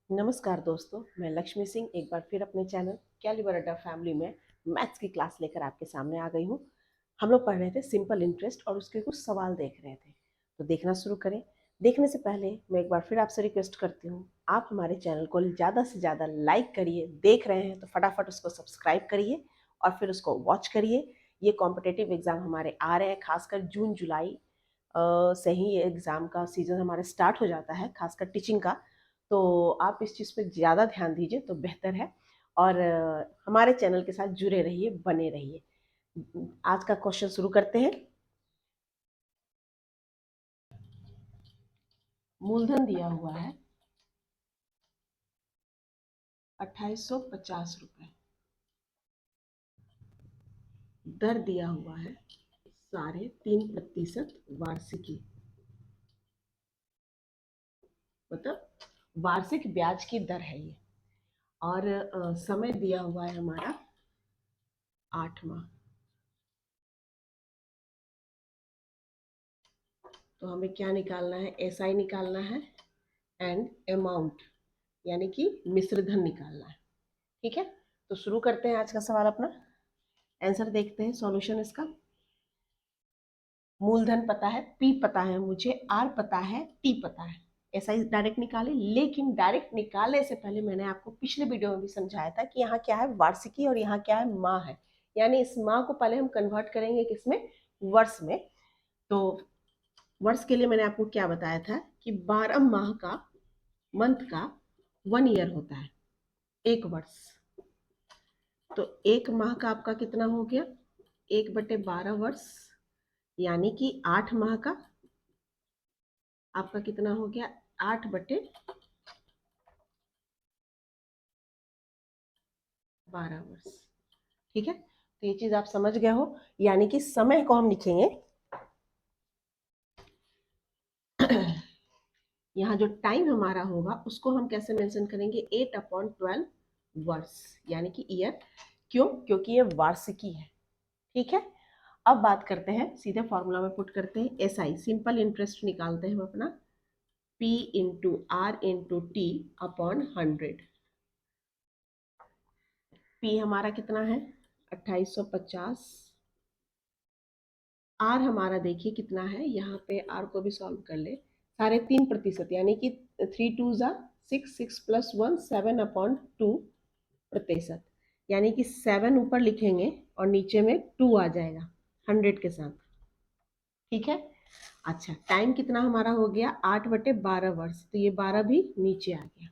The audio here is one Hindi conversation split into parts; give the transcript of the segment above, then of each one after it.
नमस्कार दोस्तों, मैं लक्ष्मी सिंह एक बार फिर अपने चैनल कैलिबर अड्डा फैमिली में मैथ्स की क्लास लेकर आपके सामने आ गई हूँ। हम लोग पढ़ रहे थे सिंपल इंटरेस्ट और उसके कुछ सवाल देख रहे थे, तो देखना शुरू करें। देखने से पहले मैं एक बार फिर आपसे रिक्वेस्ट करती हूँ, आप हमारे चैनल को ज़्यादा से ज़्यादा लाइक करिए। देख रहे हैं तो फटाफट उसको सब्सक्राइब करिए और फिर उसको वॉच करिए। ये कॉम्पिटेटिव एग्ज़ाम हमारे आ रहे हैं, खासकर जून जुलाई से ही ये एग्ज़ाम का सीज़न हमारे स्टार्ट हो जाता है, खासकर टीचिंग का। तो आप इस चीज़ पे ज़्यादा ध्यान दीजिए तो बेहतर है। और हमारे चैनल के साथ जुड़े रहिए, बने रहिए। आज का क्वेश्चन शुरू करते हैं। मूलधन दिया हुआ है 2850 रुपये। दर दिया हुआ है 3.5% वार्षिकी, मतलब वार्षिक ब्याज की दर है ये। और समय दिया हुआ है हमारा 8 माह। तो हमें क्या निकालना है? एसआई निकालना है एंड अमाउंट यानी कि मिश्र धन निकालना है। ठीक है, तो शुरू करते हैं आज का सवाल। अपना आंसर देखते हैं, सॉल्यूशन इसका। मूलधन पता है, पी पता है मुझे, आर पता है, टी पता है। ऐसा ही डायरेक्ट निकाले, लेकिन डायरेक्ट निकालने से पहले मैंने आपको पिछले वीडियो में भी समझाया था कि यहाँ क्या है, वार्षिकी, और यहाँ क्या है, माह है। यानी इस माह को पहले हम कन्वर्ट करेंगे किसमें? वर्ष में। तो वर्ष के लिए मैंने आपको क्या बताया था कि 12 माह का, मंथ का 1 ईयर होता है, एक वर्ष। तो एक माह का आपका कितना हो गया? 1/12 वर्ष, यानी कि 8 माह का आपका कितना हो गया? 8/12 वर्ष। ठीक है, तो ये चीज आप समझ गए हो। यानी कि समय को हम लिखेंगे यहाँ जो टाइम हमारा होगा उसको हम कैसे मेंशन करेंगे? 8/12 वर्ष, यानी कि ईयर। क्यों? क्योंकि ये वार्षिकी है। ठीक है, अब बात करते हैं, सीधे फॉर्मूला में पुट करते हैं। एसआई, सिंपल इंटरेस्ट निकालते हैं हम अपना। P into R into T upon 100। P हमारा कितना है? 2850। आर हमारा देखिए कितना है, यहाँ पे आर को भी सॉल्व कर ले। 3.5%, यानी कि 3 2 6, 6 + 1 7/2%, यानी कि 7 ऊपर लिखेंगे और नीचे में 2 आ जाएगा 100 के साथ। ठीक है, अच्छा, टाइम कितना हमारा हो गया? 8/12 वर्ष, तो ये 12 भी नीचे आ गया।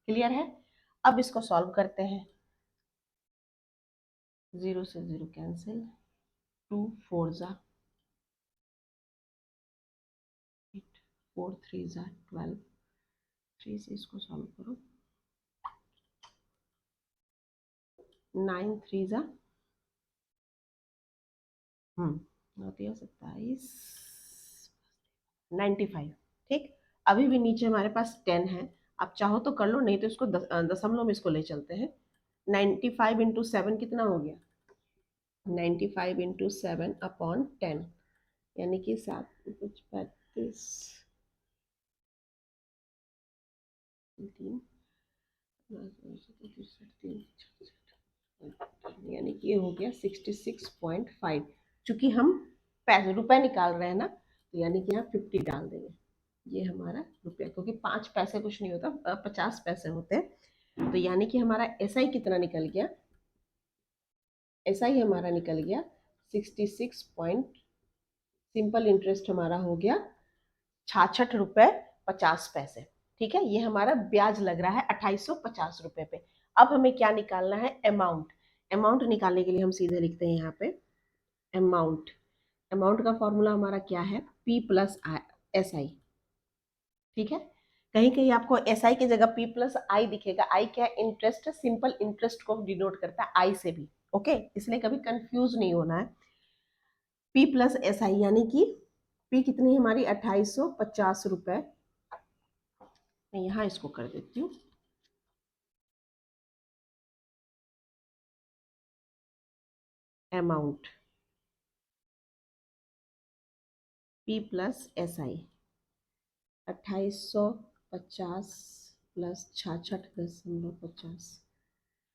क्लियर है? अब इसको सॉल्व करते हैं। 0 से 0 कैंसिल, 2 4 जा 8, 4 3 जा 12, 3 से इसको सॉल्व करो, 9 3 जा होती है 27, 95। ठीक, अभी भी नीचे हमारे पास 10 है। आप चाहो तो कर लो, नहीं तो इसको दशमलव में इसको ले चलते हैं। 95 इंटू 7 कितना हो गया? 95 इंटू 7/10, यानी कि 7 कुछ 35 3, यानी कि ये हो गया 66.5। चूंकि हम पैसे रुपए निकाल रहे हैं ना, तो यानी कि यहाँ 50 डाल देंगे। ये हमारा रुपया, क्योंकि 5 पैसे कुछ नहीं होता, 50 पैसे होते हैं। तो यानी कि हमारा एसआई कितना निकल गया? एसआई हमारा निकल गया 66 पॉइंट, सिंपल इंटरेस्ट हमारा हो गया 66 रुपये 50 पैसे। ठीक है, ये हमारा ब्याज लग रहा है 2850 रुपये पे। अब हमें क्या निकालना है? अमाउंट। अमाउंट निकालने के लिए हम सीधे लिखते हैं यहाँ पे अमाउंट। अमाउंट का फॉर्मूला हमारा क्या है? P plus S I. ठीक है, कहीं कहीं आपको एस आई की जगह P प्लस आई दिखेगा। आई क्या है? इंटरेस्ट, सिंपल इंटरेस्ट को डिनोट करता है आई से भी। ओके, इसलिए कभी कंफ्यूज नहीं होना है। P प्लस एस आई, यानी कि P कितनी हमारी? 2850 रुपये। मैं यहाँ इसको कर देती हूँ, amount P plus S I 2850 plus 66.50,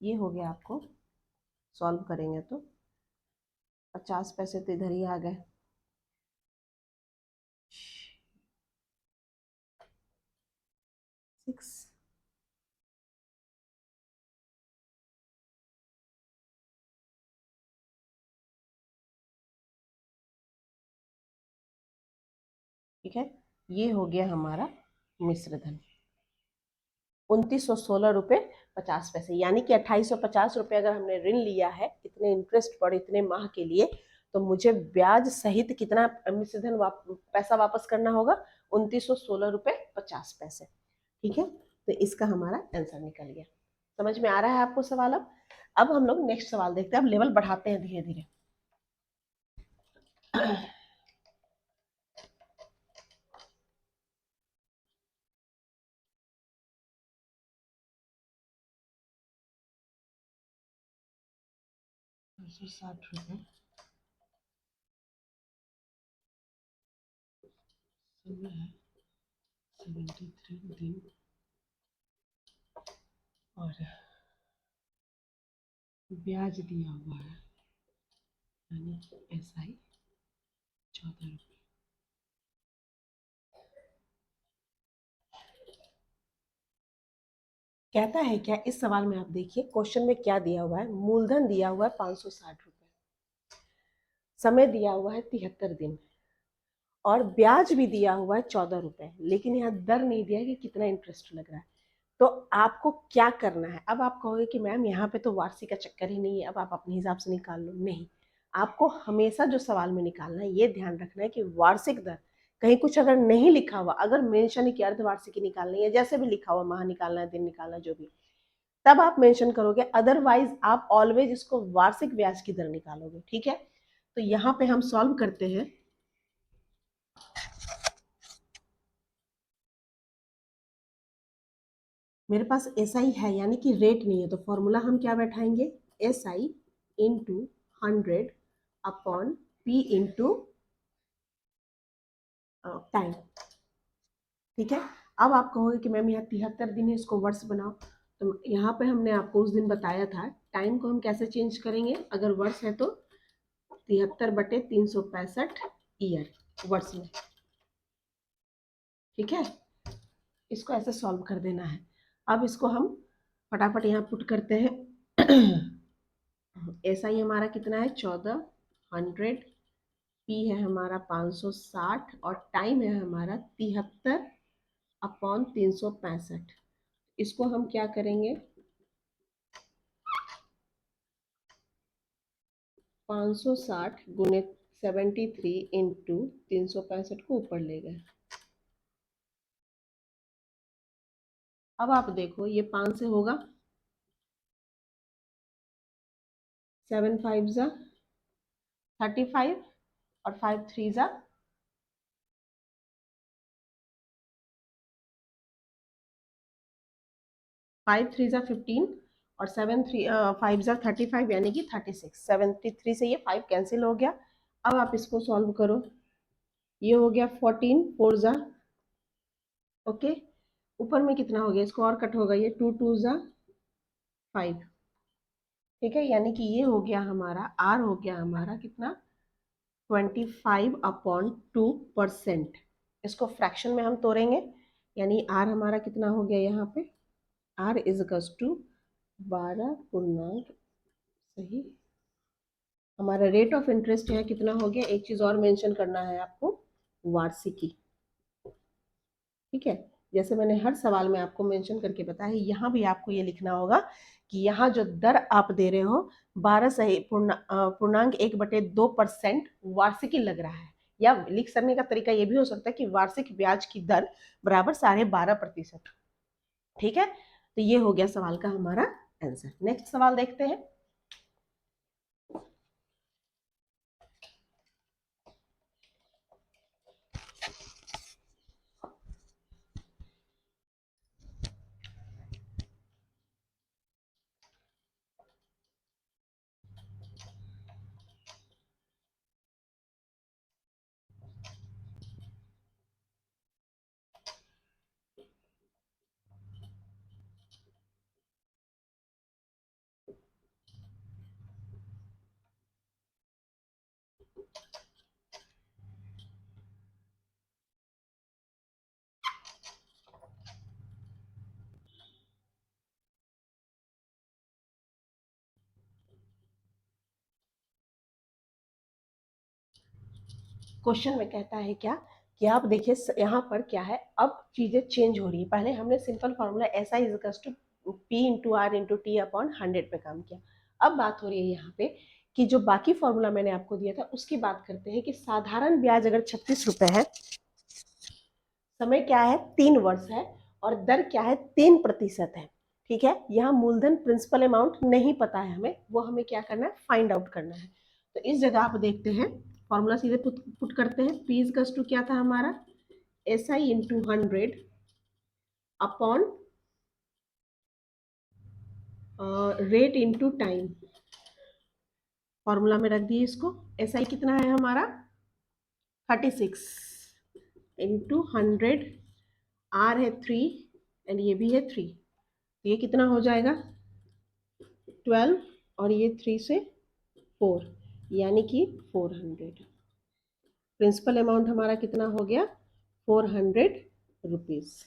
ये हो गया। आपको सॉल्व करेंगे तो 50 पैसे तो इधर ही आ गए। सिक्स, ठीक है, ये हो गया हमारा मिश्र धन 2916 रुपये 50 पैसे, यानी कि 2850 रुपये अगर हमने ऋण लिया है इतने इंटरेस्ट पर इतने माह के लिए, तो मुझे ब्याज सहित कितना मिश्र धन पैसा वापस करना होगा? 2916 रुपये 50 पैसे। ठीक है, तो इसका हमारा आंसर निकल गया। समझ में आ रहा है आपको सवाल? अब हम लोग नेक्स्ट सवाल देखते हैं। अब लेवल बढ़ाते हैं धीरे धीरे। ₹60 समय है 73 दिन और ब्याज दिया हुआ है, यानी SI 14 रुपये। कहता है क्या इस सवाल में? आप देखिए क्वेश्चन में क्या दिया हुआ है। मूलधन दिया हुआ है 560 रुपये, समय दिया हुआ है 73 दिन, और ब्याज भी दिया हुआ है 14 रुपये, लेकिन यहाँ दर नहीं दिया है कि कितना इंटरेस्ट लग रहा है। तो आपको क्या करना है? अब आप कहोगे कि मैम यहाँ पे तो वार्षिक का चक्कर ही नहीं है, अब आप अपने हिसाब से निकाल लो। नहीं, आपको हमेशा जो सवाल में निकालना है ये ध्यान रखना है कि वार्षिक दर कहीं कुछ अगर नहीं लिखा हुआ, अगर मेंशन है कि अर्धवार्षिक निकालनी है, जैसे भी लिखा हुआ माह निकालना है, दिन निकालना, जो भी, तब आप मेंशन करोगे। अदरवाइज आप ऑलवेज इसको वार्षिक ब्याज की दर निकालोगे। ठीक है, तो यहाँ पे हम सॉल्व करते हैं। मेरे पास SI है, यानी कि रेट नहीं है, तो फॉर्मूला हम क्या बैठाएंगे? SI into 100 upon P into time. ठीक है, अब आप कहोगे कि मैम यहाँ 73 दिन है, इसको वर्ष बनाओ। तो यहाँ पे हमने आपको उस दिन बताया था, टाइम को हम कैसे चेंज करेंगे? अगर वर्ष है तो 73/365 ईयर वर्ष में। ठीक है, इसको ऐसे सॉल्व कर देना है। अब इसको हम फटाफट यहाँ पुट करते हैं। SI हमारा कितना है? 1400, P है हमारा 560 और टाइम है हमारा 73/365। इसको हम क्या करेंगे? 560 गुने 73 इंटू 365 को ऊपर ले गए। अब आप देखो ये 5 से होगा, 7 5 जा 35 और 5 3 जा 5 3 जा 15 और 7 3 5 जा 35, यानी कि 36। 73 से ये 5 कैंसिल हो गया। अब आप इसको सॉल्व करो। ये हो गया 14 4 जा, ओके, ऊपर में कितना हो गया? इसको और कट होगा, ये 2 2 जा 5। ठीक है, यानी कि ये हो गया हमारा, आर हो गया हमारा कितना? 25/2%। इसको फ्रैक्शन में हम तोड़ेंगे, यानी आर हमारा कितना हो गया यहाँ पे? आर इज इक्वल्स टू 12 पूर्णांक, सही। हमारा रेट ऑफ इंटरेस्ट यहाँ कितना हो गया? एक चीज और मेंशन करना है आपको, वार्षिकी। ठीक है, जैसे मैंने हर सवाल में आपको मेंशन करके बताया है, यहाँ भी आपको ये लिखना होगा कि यहाँ जो दर आप दे रहे हो 12 सही पूर्णांक 1/2% वार्षिकी लग रहा है। या लिख सकने का तरीका ये भी हो सकता है कि वार्षिक ब्याज की दर बराबर 12.5%। ठीक है, तो ये हो गया सवाल का हमारा आंसर। नेक्स्ट सवाल देखते हैं। क्वेश्चन में कहता है क्या कि आप देखिए यहाँ पर क्या है, अब चीजें चेंज हो रही है। पहले हमने simple formula S I is to P into R into T upon 100 पे काम किया। अब बात हो रही है यहाँ पे कि जो बाकी फॉर्मूला मैंने आपको दिया था उसकी बात करते हैं कि साधारण ब्याज अगर 36 रुपए है, समय क्या है 3 वर्ष है, और दर क्या है 3% है। ठीक है, यहाँ मूलधन प्रिंसिपल अमाउंट नहीं पता है हमें, वो हमें क्या करना है फाइंड आउट करना है। तो इस जगह आप देखते हैं फॉर्मूला सीधे पुट करते हैं। पी इज टू क्या था हमारा S I into 100 upon rate into time. Formula में रख दिए इसको। एस आई कितना है हमारा 36 इंटू 100, आर है 3 एंड ये भी है 3, तो ये कितना हो जाएगा 12, और ये 3 से 4 यानी कि 400। प्रिंसिपल अमाउंट हमारा कितना हो गया 400 रुपीज।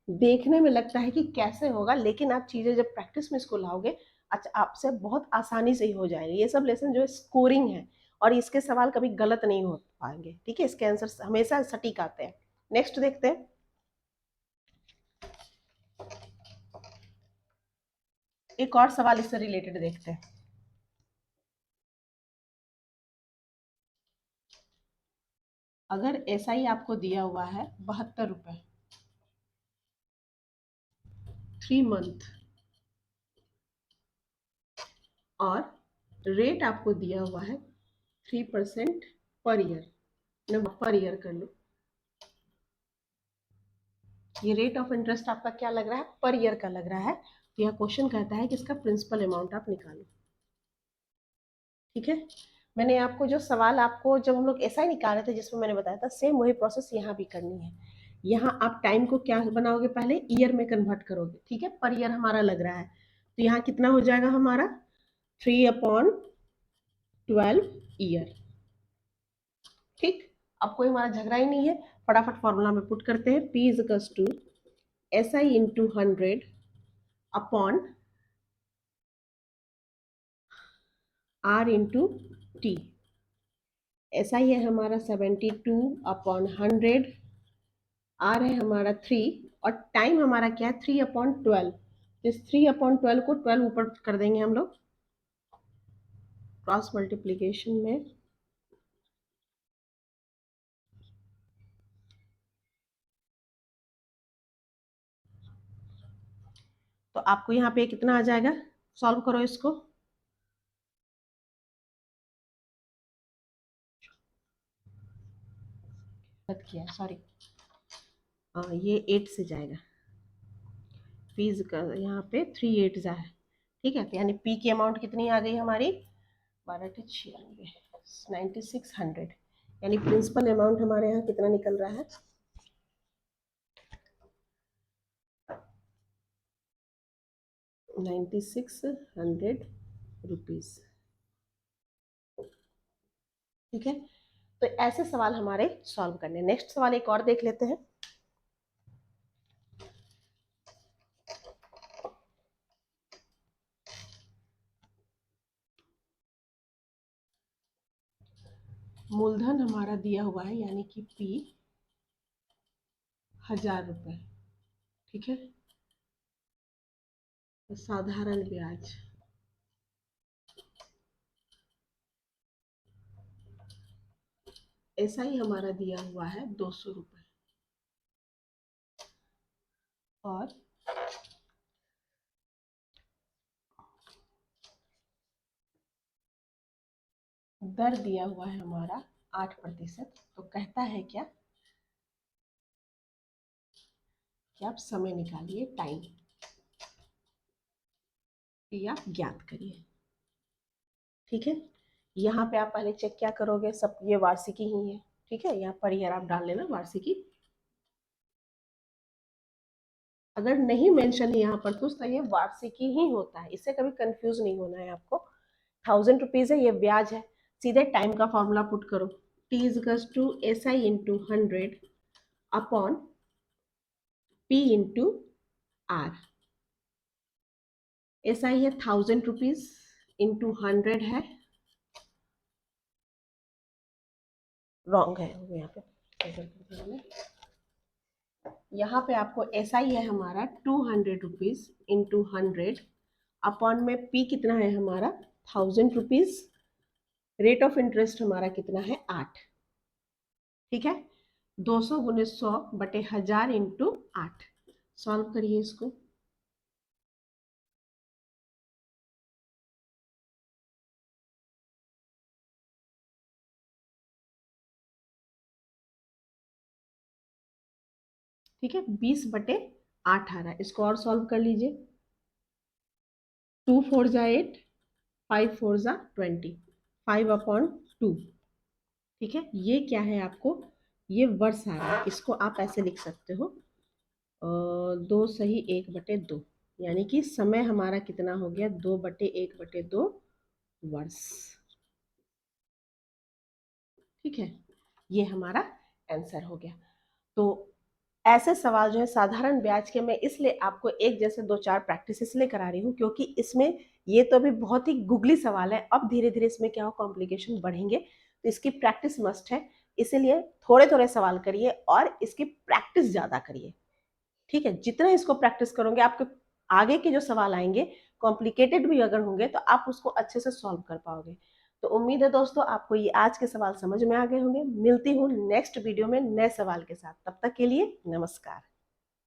देखने में लगता है कि कैसे होगा, लेकिन आप चीजें जब प्रैक्टिस में इसको लाओगे अच्छा आपसे बहुत आसानी से ही हो जाएगा। ये सब लेसन जो है स्कोरिंग है, और इसके सवाल कभी गलत नहीं हो पाएंगे। ठीक है, इसके आंसर हमेशा सटीक आते हैं। नेक्स्ट देखते हैं। एक और सवाल इससे रिलेटेड देखते हैं। अगर एसआई आपको दिया हुआ है 72 रुपए 3 मंथ, और रेट आपको दिया हुआ है 3% पर ईयर, पर ईयर कर लो। ये रेट ऑफ इंटरेस्ट आपका क्या लग रहा है पर ईयर का लग रहा है। तो यह क्वेश्चन कहता है कि इसका प्रिंसिपल अमाउंट आप निकालो। ठीक है, मैंने आपको जो सवाल आपको जब हम लोग ऐसा ही निकाल रहे थे जिसमें मैंने बताया था सेम वही प्रोसेस यहाँ भी करनी है। यहाँ आप टाइम को क्या बनाओगे पहले ईयर में कन्वर्ट करोगे। ठीक है, पर ईयर हमारा लग रहा है, तो यहाँ कितना हो जाएगा हमारा 3/12 ईयर। ठीक, अब कोई हमारा झगड़ा ही नहीं है, फटाफट फॉर्मूला में पुट करते हैं। P is to S I into 100 upon R into T. S I है हमारा 72/100, आर है हमारा 3, और टाइम हमारा क्या है 3/12। इस 3/12 को 12 ऊपर कर देंगे हम लोग क्रॉस मल्टीप्लीकेशन में। तो आपको यहाँ पे कितना आ जाएगा, सॉल्व करो इसको। गलत किया सॉरी, ये 8 से जाएगा। फीस का यहाँ पे 3 8 जा है। ठीक है, तो यानी पी की अमाउंट कितनी आ गई हमारी 12×96 9600, यानी प्रिंसिपल अमाउंट हमारे यहाँ कितना निकल रहा है 9600 रुपीज। ठीक है, तो ऐसे सवाल हमारे सॉल्व करने। नेक्स्ट सवाल एक और देख लेते हैं। मूलधन हमारा दिया हुआ है यानी कि P 1000 रुपए। ठीक है, तो साधारण ब्याज ऐसा ही हमारा दिया हुआ है 200 रुपए, और दर दिया हुआ है हमारा 8%। तो कहता है क्या कि आप समय निकालिए, टाइम या ज्ञात करिए। ठीक है, यहाँ पे आप पहले चेक क्या करोगे, सब ये वार्षिकी ही है। ठीक है, यहाँ पर ईयर आप डाल लेना वार्षिकी। अगर नहीं मेंशन है यहाँ पर कुछ तो ये वार्षिकी ही होता है, इससे कभी कंफ्यूज नहीं होना है आपको। 1000 रुपीज है, ये ब्याज है। सीधे टाइम का फॉर्मूला पुट करो। T is to S I into 100 upon P into R. S I है 1000 रुपीज इंटू 100 है, रॉन्ग है वो यहाँ पे कैंसिल कर दिया मैंने। यहाँ पे आपको ऐसा ही है हमारा 200 रुपीज इंटू 100 अपॉन में पी कितना है हमारा 1000 रुपीज। रेट ऑफ इंटरेस्ट हमारा कितना है 8। ठीक है, 200 गुने 100 बटे 1000 इंटू 8। सॉल्व करिए इसको। ठीक है, 20 बटे 8 आ रहा है, इसको और सॉल्व कर लीजिए। 2 4 जा 8, 5 4 जा 20, 5 अपॉन 2। ठीक है, ये क्या है आपको, ये वर्ष आ रहा है, इसको आप ऐसे लिख सकते हो 2 सही 1/2, यानी कि समय हमारा कितना हो गया 2/1/2 वर्ष। ठीक है, ये हमारा आंसर हो गया। तो ऐसे सवाल जो है साधारण ब्याज के मैं इसलिए आपको एक जैसे 2-4 प्रैक्टिस इसलिए करा रही हूँ क्योंकि इसमें ये तो अभी बहुत ही गुगली सवाल है, अब धीरे धीरे इसमें क्या हो कॉम्प्लिकेशन बढ़ेंगे, तो इसकी प्रैक्टिस मस्ट है। इसीलिए थोड़े थोड़े सवाल करिए और इसकी प्रैक्टिस ज्यादा करिए। ठीक है, जितना इसको प्रैक्टिस करोगे आपके आगे के जो सवाल आएंगे कॉम्प्लिकेटेड भी अगर होंगे तो आप उसको अच्छे से सॉल्व कर पाओगे। तो उम्मीद है दोस्तों आपको ये आज के सवाल समझ में आ गए होंगे। मिलती हूँ नेक्स्ट वीडियो में नए सवाल के साथ, तब तक के लिए नमस्कार।